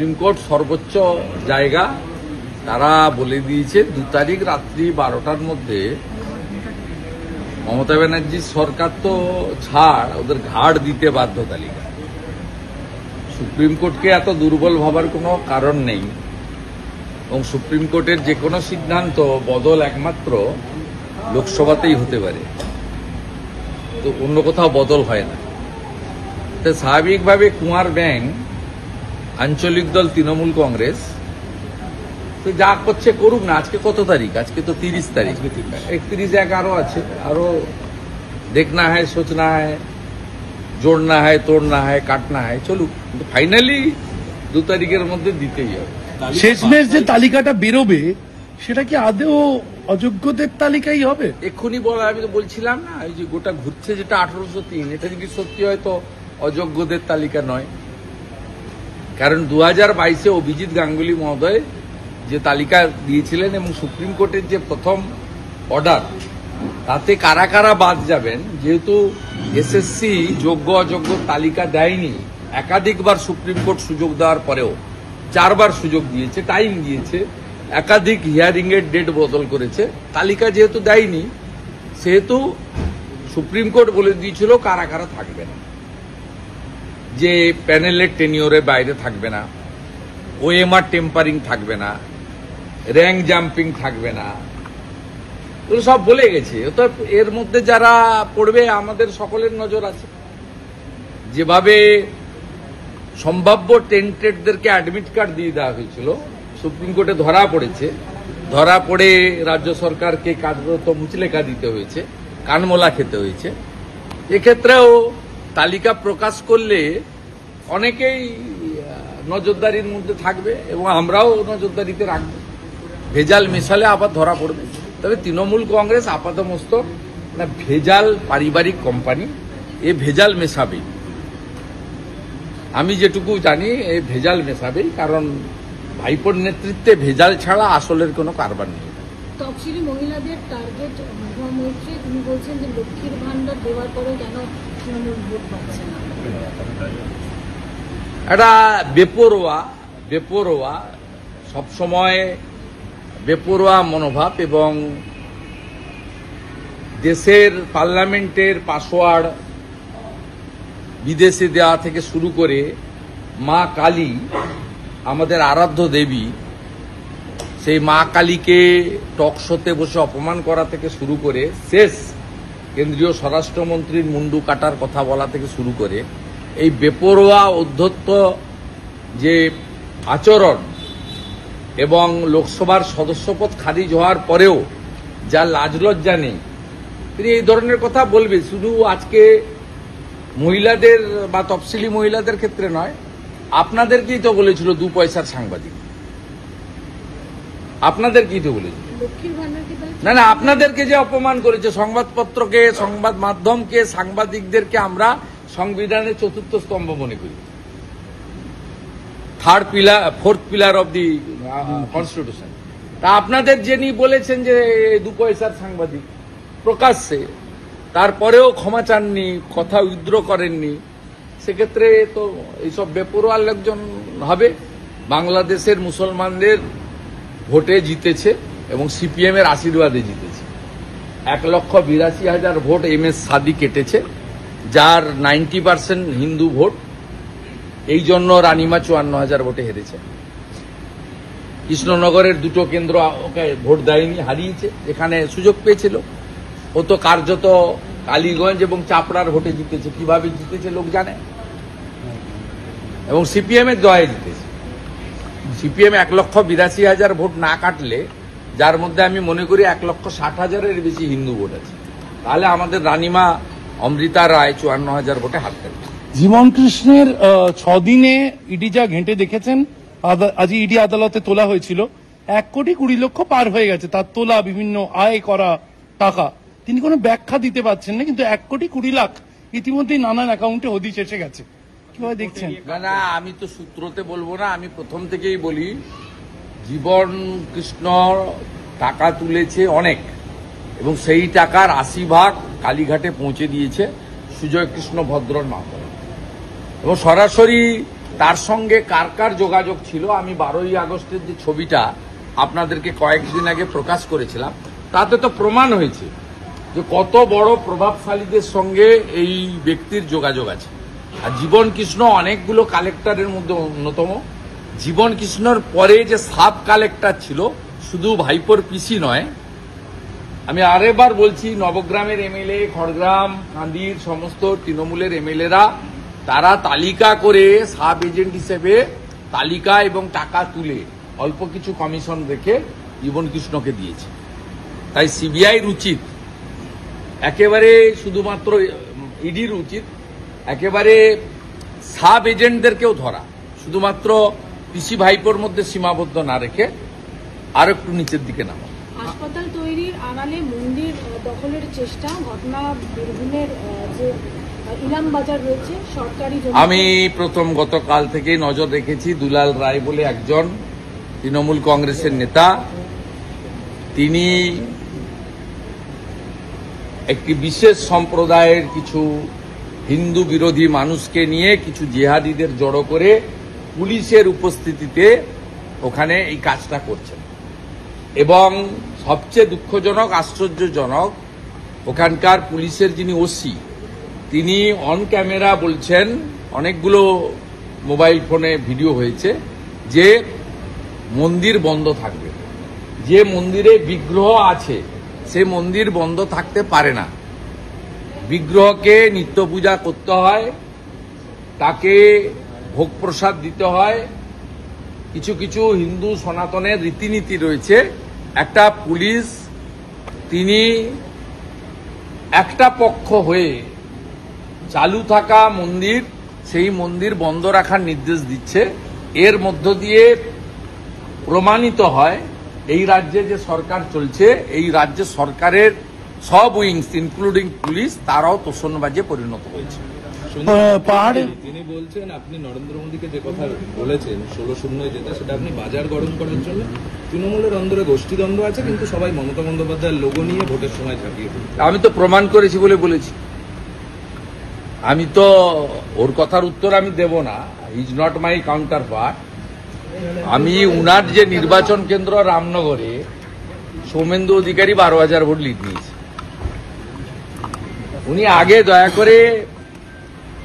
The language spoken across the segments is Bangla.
সুপ্রিম কোর্ট সর্বোচ্চ জায়গা, তারা বলে দিয়েছে 2 তারিখ রাত্রি 12টার মধ্যে মমতা ব্যানার্জির সরকার তো ছাড়, ওদের ঘাড় দিতে বাধ্য তালিকা। সুপ্রিম কোর্টকে এত দুর্বল ভাবার কোনো কারণ নেই, এবং সুপ্রিম কোর্টের যে কোনো সিদ্ধান্ত বদল একমাত্র লোকসভাতেই হতে পারে, তো অন্য কোথাও বদল হয় না। তো স্বাভাবিকভাবে কুমার ব্যাং আঞ্চলিক দল তৃণমূল কংগ্রেস তো যা করছে করুক না। আজকে কত তারিখ? আজকে তো 30 তারিখ, 31 আরো আছে, আরো দেখনা হয়, সোচনা হয়, জোড়না হয়, তোড়না হয়, কাটনা হয়, চলুক, কিন্তু ফাইনালি 2 তারিখের মধ্যে দিতেই হবে। শেষমেশ যে তালিকাটা বেরোবে সেটা কি আদৌ অযোগ্যদের তালিকাই হবে? এক্ষুনি বলা, আমি তো বলছিলাম না, এই যে গোটা ঘুরছে যেটা 1803, এটা যদি সত্যি হয় তো অযোগ্যদের তালিকা নয়। কারণ 2022-এ অভিজিৎ গাঙ্গুলি মহোদয় যে তালিকা দিয়েছিলেন এবং সুপ্রিম কোর্টের যে প্রথম অর্ডার, তাতে কারা কারা বাদ যাবেন, যেহেতু এসএসসি যোগ্য অযোগ্য তালিকা দেয়নি, একাধিকবার সুপ্রিম কোর্ট সুযোগ দেওয়ার পরেও 4 বার সুযোগ দিয়েছে, টাইম দিয়েছে, একাধিক হিয়ারিং এর ডেট বদল করেছে, তালিকা যেহেতু দেয়নি সেহেতু সুপ্রিম কোর্ট বলে দিয়েছিল কারা কারা থাকবে না, যে প্যানেলের টেনিওরের বাইরে থাকবে না, ওএমআর টেম্পারিং থাকবে না, র্যাঙ্ক জাম্পিং থাকবে না, এগুলো সব বলে গেছে। তো এর মধ্যে যারা পড়বে আমাদের সকলের নজর আছে। যেভাবে সম্ভাব্য টেন্টেডদেরকে অ্যাডমিট কার্ড দিয়ে দেওয়া হয়েছিল, সুপ্রিম কোর্টে ধরা পড়েছে, ধরা পড়ে রাজ্য সরকারকে কার্যত মুচলেকা দিতে হয়েছে, কানমোলা খেতে হয়েছে। এক্ষেত্রেও তালিকা প্রকাশ করলে অনেকেই নজরদারির মধ্যে থাকবে এবং আমরাও নজরদারিতে রাখব। ভেজাল মেশালে আবার ধরা পড়বে। তবে তৃণমূল কংগ্রেস আপাতমস্তক না, ভেজাল পারিবারিক কোম্পানি, এ ভেজাল মেশাবেই। আমি যেটুকু জানি এই ভেজাল মেশাবেই, কারণ ভাইপোর নেতৃত্বে ভেজাল ছাড়া আসলের কোনো কারবার নেই। তফসিলি মহিলাদের টার্গেট মৈত্রী, তিনি বলছেন যে লক্ষ্মীর ভান্ডার দেওয়ার পরেও কেন তৃণমূল ভোট পাচ্ছে না। এটা বেপরোয়া সবসময় বেপরোয়া মনোভাব, এবং দেশের পার্লামেন্টের পাসওয়ার্ড বিদেশে দেওয়া থেকে শুরু করে মা কালী আমাদের আরাধ্য দেবী, সেই মা কালীকে টক শোতে বসে অপমান করা থেকে শুরু করে শেষ কেন্দ্রীয় স্বরাষ্ট্রমন্ত্রীর মুন্ডু কাটার কথা বলা থেকে শুরু করে এই বেপরোয়া অধ্যত্ত যে আচরণ, এবং লোকসভার সদস্যপদ খারিজ হওয়ার পরেও যা লাজলজ্জা নেই, তিনি এই ধরনের কথা বলবে। শুধু আজকে মহিলাদের বা তফসিলি মহিলাদের ক্ষেত্রে নয়, আপনাদেরকেই তো বলেছিল 2 পয়সার সাংবাদিক, আপনাদেরকেই তো বলেছিল। না না, আপনাদেরকে যে অপমান করেছে, সংবাদপত্রকে, সংবাদ মাধ্যমকে, সাংবাদিকদেরকে আমরা সংবিধানের 4র্থ স্তম্ভ মনে করি, 4th pillar of the constitution. তা আপনাদের যিনি বলেছেন যে 2 পয়সার সাংবাদিক প্রকাশ্যে, তারপরেও ক্ষমা চাননি, কথা উইথড্র করেননি, সেক্ষেত্রে তো এইসব বেপরোয়া লোকজন হবে। বাংলাদেশের মুসলমানদের ভোটে জিতেছে এবং সিপিএম এর আশীর্বাদে জিতেছে। 1,82,000 ভোট MS সাদি কেটেছে, যার 90% হিন্দু ভোট। এই জন্য রানিমা 54,000 ভোটে হেরেছে। কৃষ্ণনগরের 2টো কেন্দ্র ওকে ভোট দেয়নি, হারিয়েছে, যেখানে সুযোগ পেয়েছিল। ও তো কার্যত কালীগঞ্জ এবং চাপড়ার ভোটে জিতেছে। কিভাবে জিতেছে লোক জানে, এবং সিপিএম এর জয়ে জিতেছে। সিপিএম 1,82,000 ভোট না কাটলে, যার মধ্যে আমি মনে করি 1,60,000-এর বেশি হিন্দু ভোট আছে, তাহলে আমাদের রানিমা অমৃতা রায় 54,000 ভোটে হাত কাটবে। জীবন কৃষ্ণের 6 দিনে ইডি যা ঘেঁটে দেখেছেন, আজ ইডি আদালতে তোলা হয়েছিল, 1,20,00,000 পার হয়ে গেছে তার তোলা বিভিন্ন আয় করা টাকা। তিনি কোনো ব্যাখ্যা দিতে পারছেন না, কিন্তু 1,20,00,000 ইতিমধ্যেই নানান অ্যাকাউন্টে হদিশ এসে গেছে। কিভাবে দেখছেন? না, আমি তো সূত্রতে বলবো না, আমি প্রথম থেকেই বলি, জীবন কৃষ্ণ টাকা তুলেছে অনেক, এবং সেই টাকার 80% কালীঘাটে পৌঁছে দিয়েছে সুজয় কৃষ্ণ ভদ্রর মাধ্যমে, এবং সরাসরি তার সঙ্গে কার কার যোগাযোগ ছিল আমি 12ই আগস্টের যে ছবিটা আপনাদেরকে কয়েকদিন আগে প্রকাশ করেছিলাম তাতে তো প্রমাণ হয়েছে যে কত বড় প্রভাবশালীদের সঙ্গে এই ব্যক্তির যোগাযোগ আছে। আর জীবন কৃষ্ণ অনেকগুলো কালেক্টরের মধ্যে অন্যতম। জীবন কৃষ্ণর পরে যে সাব কালেক্টর ছিল শুধু ভাইপোর পিসি নয়, আমি আরেকবার বলছি, নবগ্রামের এমএলএ, খড়গ্রাম, কান্দির সমস্ত তৃণমূলের এমএলএরা তারা তালিকা করে সাব এজেন্ট হিসেবে তালিকা এবং টাকা তুলে অল্প কিছু কমিশন রেখে জীবন কৃষ্ণকে দিয়েছে। তাই সিবিআইর উচিত একেবারে, শুধুমাত্র ইডির উচিত একেবারে সাব এজেন্টদেরকেও ধরা, শুধুমাত্র পিসি ভাইপোর মধ্যে সীমাবদ্ধ না রেখে আর একটু নিচের দিকে নামা। হাসপাতাল তৈরির আড়ালে মন্দির দখলের চেষ্টা, ঘটনা বীরভূমের যে ইলাম বাজার রয়েছে সরকারি জমি। আমি প্রথম গতকাল থেকে নজর রেখেছি, দুলাল রায় বলে একজন তৃণমূল কংগ্রেসের নেতা, তিনি একটি বিশেষ সম্প্রদায়ের কিছু হিন্দু বিরোধী মানুষকে নিয়ে কিছু জিহাদিদের জড়ো করে পুলিশের উপস্থিতিতে ওখানে এই কাজটা করছেন। এবং সবচেয়ে দুঃখজনক, আশ্চর্যজনক, ওখানকার পুলিশের যিনি ওসি তিনি অন ক্যামেরা বলছেন, অনেকগুলো মোবাইল ফোনে ভিডিও হয়েছে, যে মন্দির বন্ধ থাকবে। যে মন্দিরে বিগ্রহ আছে সে মন্দির বন্ধ থাকতে পারে না। বিগ্রহকে নিত্য পূজা করতে হয়, তাকে ভোগ প্রসাদ দিতে হয়, কিছু কিছু হিন্দু সনাতনের রীতিনীতি রয়েছে। একটা পুলিশ তিনি একটা পক্ষ হয়ে চালু থাকা মন্দির, সেই মন্দির বন্ধ রাখার নির্দেশ দিচ্ছে। এর মধ্য দিয়ে প্রমাণিত হয় এই রাজ্যে যে সরকার চলছে, এই রাজ্যে সরকারের সব উইংস ইনক্লুডিং পুলিশ তারাও তোষণবাজে পরিণত হয়েছে। পাহাড়ে তিনি বলছেন আপনি নরেন্দ্র মোদীকে যে কথা বলেছেন 16-0 যেটা, সেটা আপনি বাজার গরম করার জন্য তৃণমূলের অন্দরে গোষ্ঠীদ্বন্দ্ব আছে, কিন্তু সবাই মমতা বন্দ্যোপাধ্যায়ের লোগো নিয়ে ভোটের সময় ঝাঁপিয়ে পড়ে। আমি তো প্রমাণ করেছি বলে বলেছি। আমি তো ওর কথার উত্তর আমি দেব না, is not my counter part. আমি উনার যে নির্বাচন কেন্দ্র রামনগরে সৌমেন্দু অধিকারী 12,000 ভোট লিড নিয়েছে। উনি আগে দয়া করে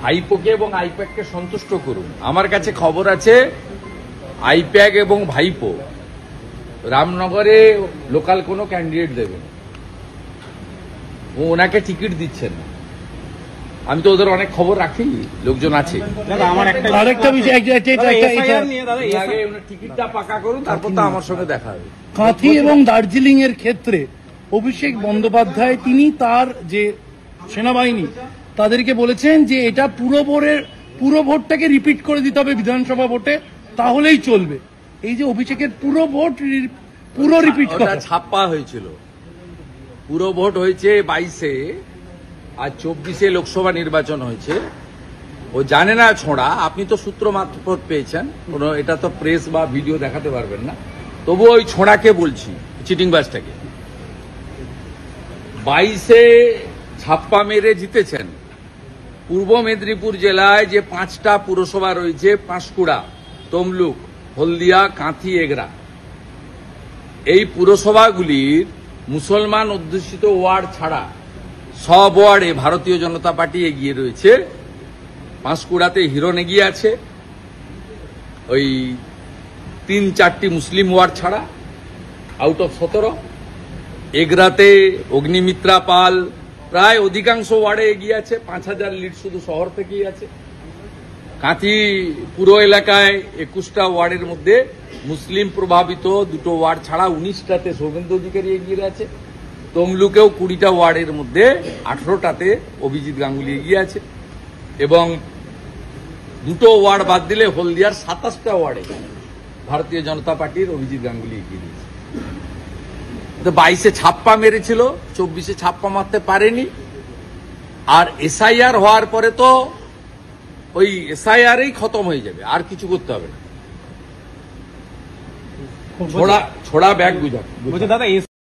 আইপোকে এবং আইপ্যাককে সন্তুষ্ট করুন। আমার কাছে খবর আছে আইপ্যাক এবং ভাইপো রামনগরে লোকাল কোনো ক্যান্ডিডেট দেবেন, ও ওনাকে টিকিট দিচ্ছেন না। আমি তো ওদের অনেক খবর রাখি, লোকজন আছে। আরেকটা বিষয়, আগে ওনার টিকিটটা পাকা করুন, তারপর তো আমার সঙ্গে দেখা হবে। কাঁথি এবং দার্জিলিং এর ক্ষেত্রে অভিষেক বন্দ্যোপাধ্যায় তিনি তার যে সেনাবাহিনী তাদেরকে বলেছেন যে এটা পুরো ভোটটাকে রিপিট করে দিতে হবে বিধানসভা ভোটে, তাহলেই চলবে। এই যে অভিষেকের পুরো রিপিট করা, ছাপ্পা হয়েছিল, পুরো ভোট হয়েছে 22-এ, আর 24-এ লোকসভা নির্বাচন হয়েছে। ও জানে না ছোঁড়া, আপনি তো সূত্র মারফত পেয়েছেন, কোনো এটা তো প্রেস বা ভিডিও দেখাতে পারবেন না, তবু ওই ছোঁড়াকে বলছি, চিটিংবাজটাকে 22-এ ছাপ্পা মেরে জিতেছেন। পূর্ব মেদিনীপুর জেলায় যে 5টা পুরসভা রয়েছে, পাঁশকুড়া, তমলুক, হলদিয়া, কাঁথি, এগরা, এই পুরসভাগুলির মুসলমান অধ্যুষিত ওয়ার্ড ছাড়া সব ওয়ার্ডে ভারতীয় জনতা পার্টি এগিয়ে রয়েছে। পাঁশকুড়াতে হিরণ এগিয়ে আছে, ওই 3-4টি মুসলিম ওয়ার্ড ছাড়া, আউট অফ 17। এগরাতে অগ্নিমিত্রা পাল প্রায় অধিকাংশ ওয়ার্ডে এগিয়ে আছে, 5,000 লিড শুধু শহর থেকেই আছে। কাঁথি পুরো এলাকায় 21টা ওয়ার্ডের মধ্যে মুসলিম প্রভাবিত 2টো ওয়ার্ড ছাড়া 19টাতে সৌমেন্দু অধিকারী এগিয়ে আছে। তমলুকেও 20টা ওয়ার্ডের মধ্যে 18টাতে অভিজিৎ গাঙ্গুলি এগিয়ে আছে, এবং 2টো ওয়ার্ড বাদ দিলে হলদিয়ার 27টা ওয়ার্ডে ভারতীয় জনতা পার্টির অভিজিৎ গাঙ্গুলি এগিয়ে দিয়েছে। 22-এ ছাপ্পা মেরেছিল, 24-এ ছাপ্পা মারতে পারেনি। আর এসআইআর হওয়ার পরে তো ওই এসআইআরই খতম হয়ে যাবে, আর কিছু করতে হবে না। ছোড়া ব্যাগ বুঝা। দাদা